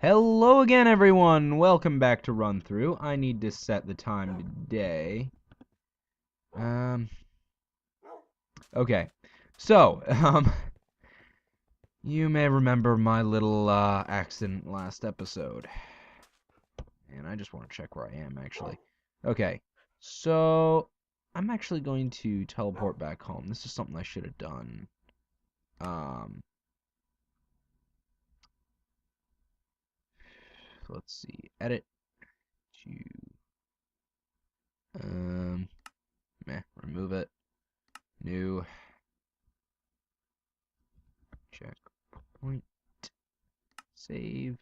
Hello again, everyone. Welcome back to Run Through. I need to set the time today. Okay. So, you may remember my little accident last episode. And I just want to check where I am, actually. Okay. So, I'm actually going to teleport back home. This is something I should have done. Let's see. Edit to remove it. New checkpoint. Save.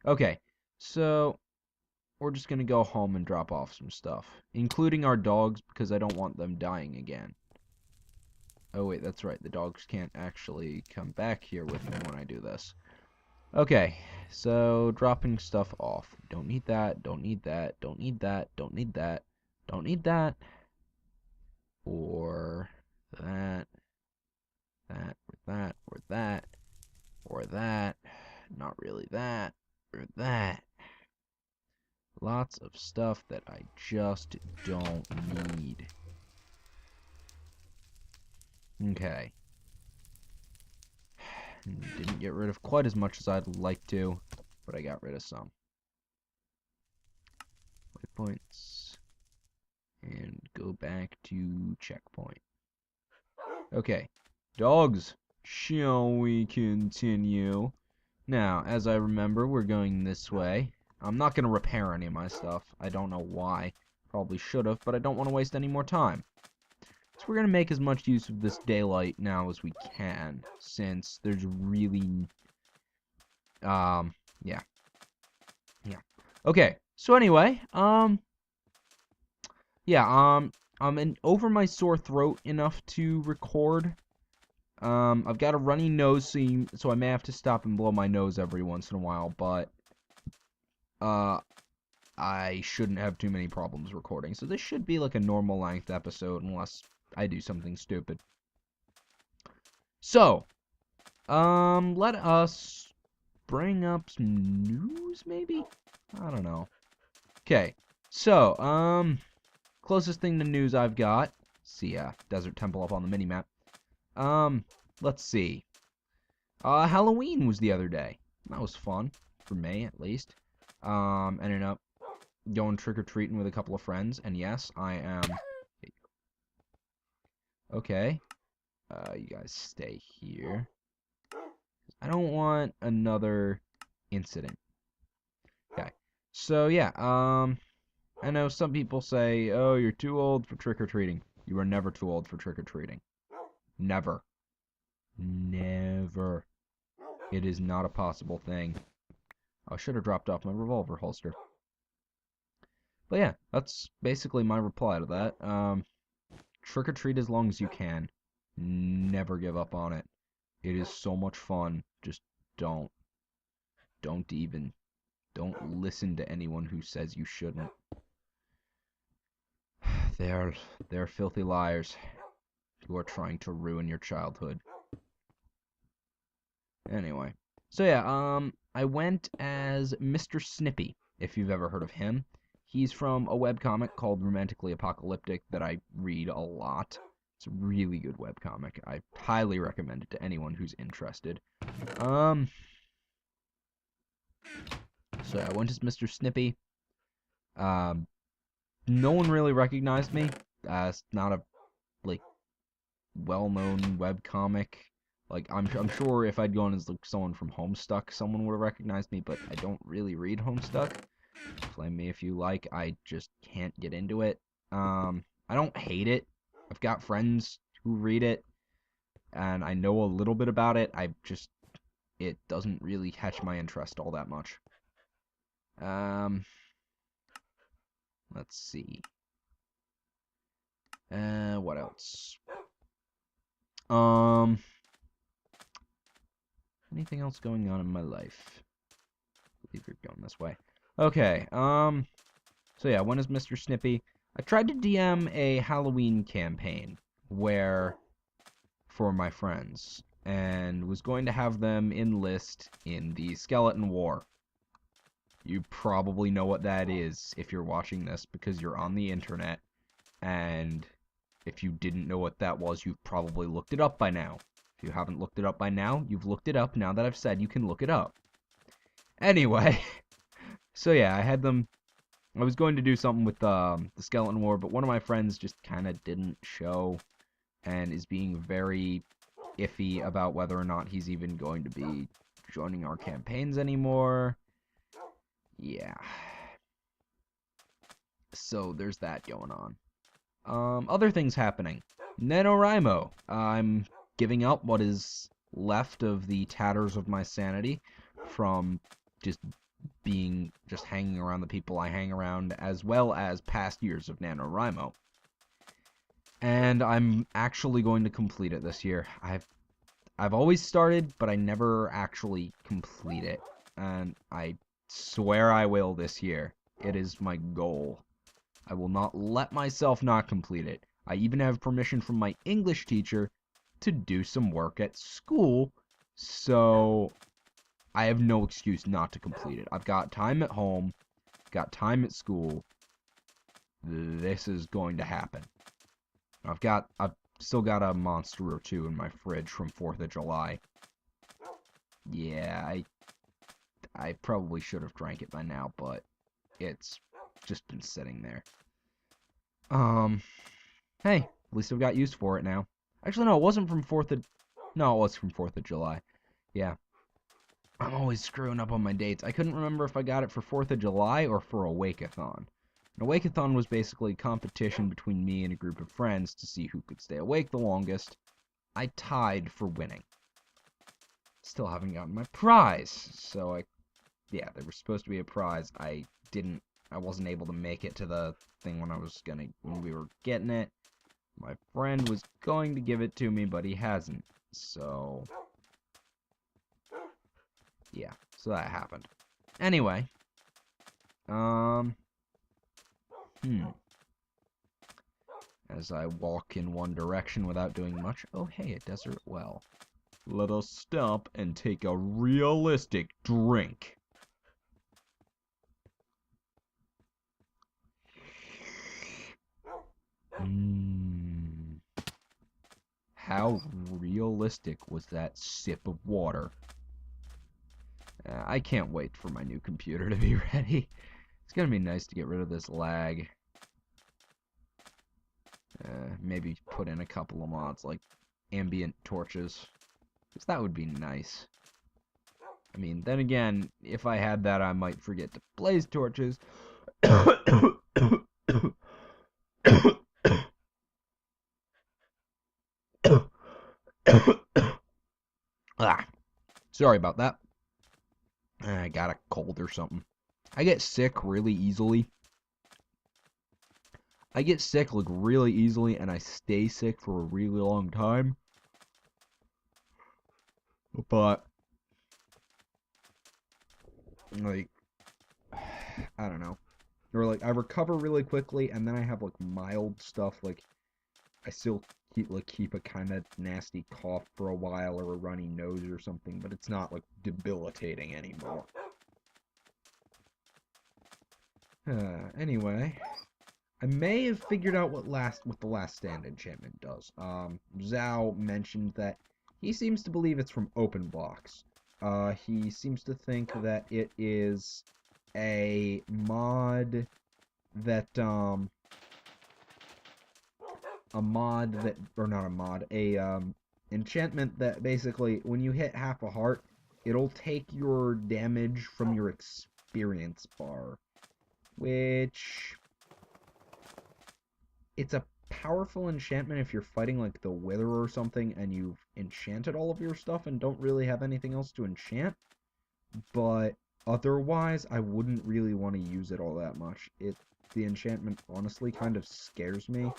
Okay, so we're just gonna go home and drop off some stuff, including our dogs, because I don't want them dying again. Oh wait, that's right, the dogs can't actually come back here with me when I do this. Okay, so dropping stuff off. Don't need that, don't need that, don't need that, don't need that, don't need that, or that, or that, or that, or that, not really that, or that. Lots of stuff that I just don't need. Okay. Didn't get rid of quite as much as I'd like to, but I got rid of some. Waypoints. And go back to checkpoint. Okay. Dogs, shall we continue? Now, as I remember, we're going this way. I'm not going to repair any of my stuff. I don't know why. Probably should have, but I don't want to waste any more time. So we're going to make as much use of this daylight now as we can, since there's really, yeah. Okay, so anyway, yeah, I'm over my sore throat enough to record. I've got a runny nose, so I may have to stop and blow my nose every once in a while, but, I shouldn't have too many problems recording, so this should be like a normal length episode, unless I do something stupid. So, let us bring up some news, maybe? I don't know. Okay, so, closest thing to news I've got, see, Desert Temple up on the minimap. Let's see. Halloween was the other day. That was fun, for me, at least. Ended up going trick-or-treating with a couple of friends, and yes, I am... Okay. You guys stay here. I don't want another incident. Okay. So, yeah, I know some people say, oh, you're too old for trick-or-treating. You are never too old for trick-or-treating. Never. Never. It is not a possible thing. I should have dropped off my revolver holster. But yeah, that's basically my reply to that. Trick-or-treat as long as you can. Never give up on it. It is so much fun. Just don't. Don't even. Don't listen to anyone who says you shouldn't. They're filthy liars who are trying to ruin your childhood. Anyway. So yeah, I went as Mr. Snippy, if you've ever heard of him. He's from a webcomic called Romantically Apocalyptic that I read a lot. It's a really good webcomic. I highly recommend it to anyone who's interested. So I went as Mr. Snippy. No one really recognized me. It's not a, like, well-known webcomic. Like, I'm sure if I'd gone as, like, someone from Homestuck, someone would have recognized me, but I don't really read Homestuck. Blame me if you like. I just can't get into it. I don't hate it. I've got friends who read it, and I know a little bit about it. It doesn't really catch my interest all that much. Let's see. What else? Anything else going on in my life? I believe you're going this way. Okay, so yeah, when is Mr. Snippy? I tried to DM a Halloween campaign for my friends, and was going to have them enlist in the Skeleton War. You probably know what that is if you're watching this because you're on the internet, and if you didn't know what that was, you've probably looked it up by now. If you haven't looked it up by now, you've looked it up now that I've said you can look it up. Anyway, so yeah, I was going to do something with the Skeleton War, but one of my friends just kind of didn't show and is being very iffy about whether or not he's even going to be joining our campaigns anymore. Yeah. So there's that going on. Other things happening. NaNoWriMo. I'm giving up what is left of the tatters of my sanity from just hanging around the people I hang around, as well as past years of NaNoWriMo. And I'm actually going to complete it this year. I've always started, but I never actually complete it. And I swear I will this year. It is my goal. I will not let myself not complete it. I even have permission from my English teacher to do some work at school, so I have no excuse not to complete it. I've got time at home, got time at school. This is going to happen. I've still got a monster or two in my fridge from 4th of July. Yeah, I probably should have drank it by now, but it's just been sitting there. Hey, at least I've got use for it now. Actually, no, it wasn't from 4th of... No, it was from 4th of July. Yeah. I'm always screwing up on my dates. I couldn't remember if I got it for 4th of July or for a Wake-a-thon. An Awake-a-thon was basically a competition between me and a group of friends to see who could stay awake the longest. I tied for winning. Still haven't gotten my prize, so yeah, there was supposed to be a prize. I wasn't able to make it to the thing when we were getting it. My friend was going to give it to me, but he hasn't. So, yeah, so that happened. Anyway, as I walk in one direction without doing much, oh hey, a desert well. Let us stop and take a realistic drink. How realistic was that sip of water? I can't wait for my new computer to be ready. It's gonna be nice to get rid of this lag. Maybe put in a couple of mods like ambient torches, because that would be nice. I mean, then again, if I had that, I might forget to blaze torches. Ah, sorry about that. I got a cold or something. I get sick really easily. I get sick like really easily, and I stay sick for a really long time. But like, I don't know. Or like I recover really quickly, and then I have like mild stuff. Like I still keep a kind of nasty cough for a while, or a runny nose or something, but it's not like debilitating anymore. Anyway, I may have figured out what the Last Stand enchantment does. Zhao mentioned that he seems to believe it's from Open Blocks. He seems to think that it is a mod that, or not a mod, enchantment that basically, when you hit half a heart, it'll take your damage from your experience bar. Which, it's a powerful enchantment if you're fighting like the Wither or something and you've enchanted all of your stuff and don't really have anything else to enchant. But otherwise, I wouldn't really want to use it all that much. The enchantment honestly kind of scares me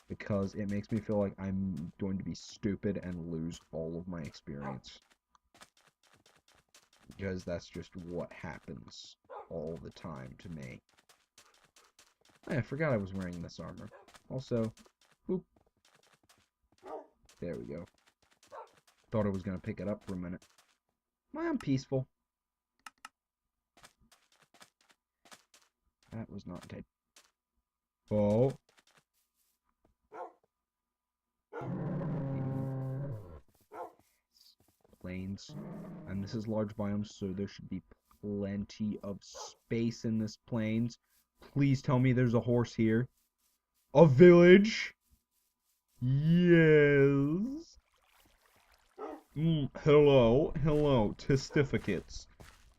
because it makes me feel like I'm going to be stupid and lose all of my experience. Because that's just what happens all the time to me. I forgot I was wearing this armor. Also, boop. There we go. Thought I was going to pick it up for a minute. I'm peaceful. That was not type. Oh. Plains. And this is large biomes, so there should be plenty of space in this plains. Please tell me there's a horse here. A village? Yes. Hello, testificates.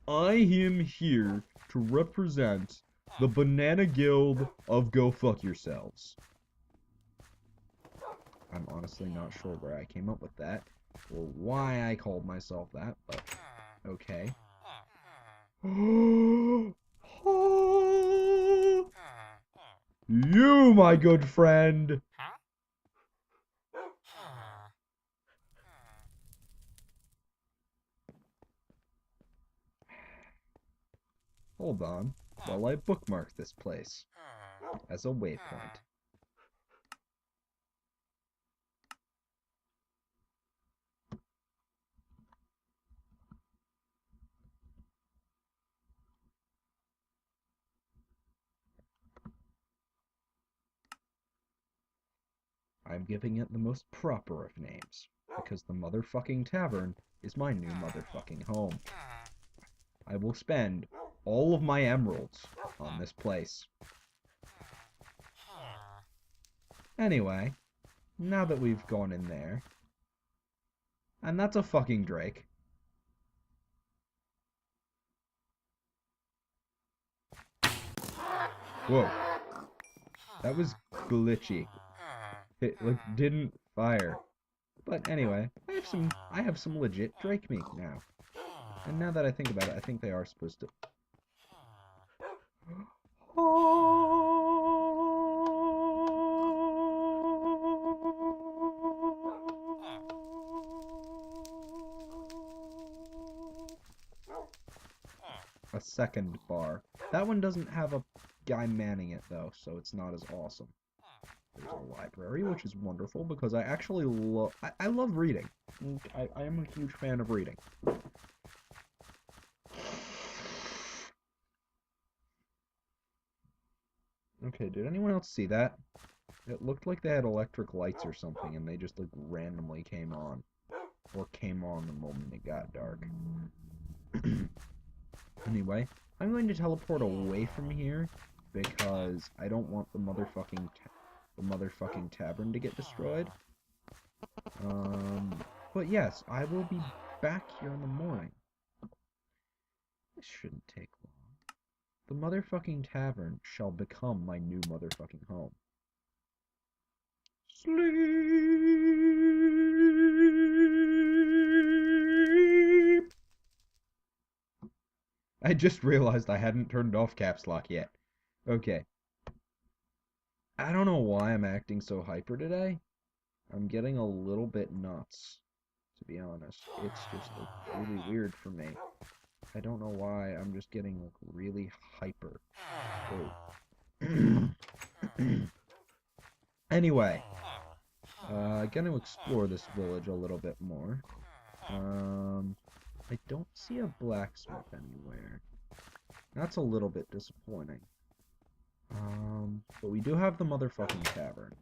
I am here to represent the Banana Guild of Go Fuck Yourselves. I'm honestly not sure where I came up with that, or why I called myself that, but okay. You, my good friend! Hold on, while I bookmark this place as a waypoint. I'm giving it the most proper of names, because the motherfucking tavern is my new motherfucking home. I will spend all of my emeralds on this place. Anyway, now that we've gone in there, and that's a fucking Drake. Whoa. That was glitchy. It like didn't fire. But anyway, I have some legit Drake meat now. And now that I think about it, I think they are supposed to. A second bar. That one doesn't have a guy manning it though, so it's not as awesome. There's a library, which is wonderful because I actually love. I love reading. I am a huge fan of reading. Okay, did anyone else see that? It looked like they had electric lights or something, and they just like randomly came on, or came on the moment it got dark. Anyway, I'm going to teleport away from here because I don't want the motherfucking tavern to get destroyed. But yes, I will be back here in the morning. This shouldn't take long. The motherfucking tavern shall become my new motherfucking home. Sleep! I just realized I hadn't turned off caps lock yet. Okay. I don't know why I'm acting so hyper today. I'm getting a little bit nuts, to be honest. It's just like really weird for me. I don't know why, I'm just getting like really hyper. Anyway, gonna explore this village a little bit more. I don't see a blacksmith anywhere. That's a little bit disappointing. But we do have the motherfucking tavern.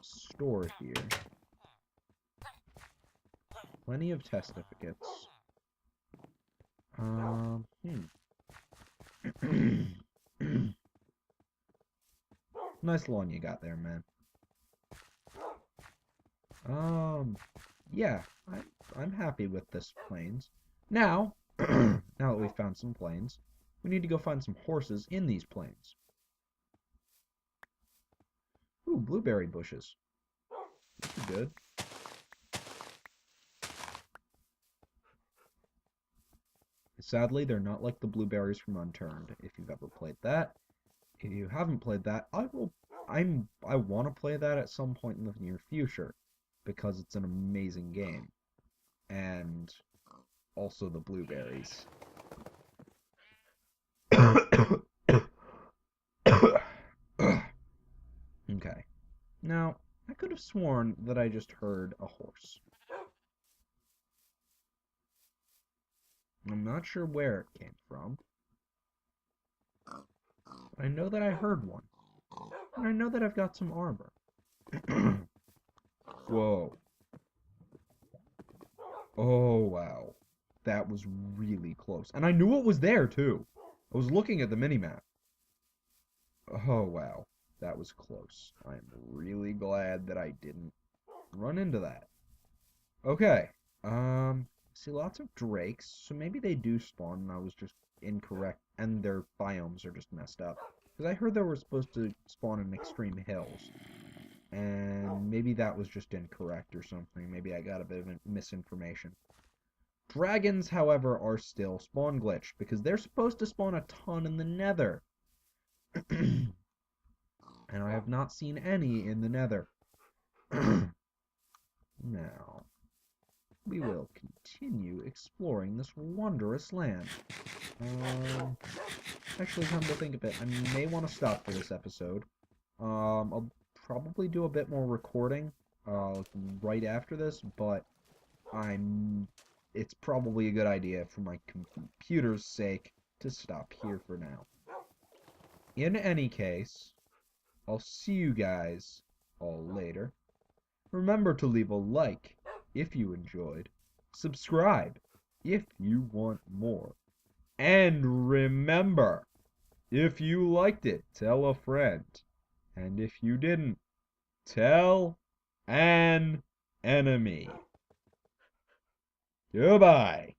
Store here. Plenty of testificates. Nice lawn you got there, man. Yeah, I'm happy with this plains. Now, now that we've found some plains, we need to go find some horses in these plains. Ooh, blueberry bushes. That's good. Sadly, they're not like the blueberries from Unturned, if you've ever played that. If you haven't played that, I want to play that at some point in the near future, because it's an amazing game. And also the blueberries. Okay. Now, I could have sworn that I just heard a horse. I'm not sure where it came from. I know that I heard one. And I know that I've got some armor. Whoa. Oh, wow. That was really close. And I knew it was there, too. I was looking at the minimap. Oh, wow. That was close. I'm really glad that I didn't run into that. Okay. See lots of drakes, so maybe they do spawn and I was just incorrect, and their biomes are just messed up. Because I heard they were supposed to spawn in extreme hills, and maybe that was just incorrect or something. Maybe I got a bit of misinformation. Dragons, however, are still spawn glitched, because they're supposed to spawn a ton in the nether. And I have not seen any in the nether. Now, we will continue exploring this wondrous land. Actually, come to think of it, I may want to stop for this episode. I'll probably do a bit more recording, right after this, but it's probably a good idea for my computer's sake to stop here for now. In any case, I'll see you guys all later. Remember to leave a like if you enjoyed, subscribe if you want more, and remember, if you liked it, tell a friend, and if you didn't, tell an enemy. Goodbye.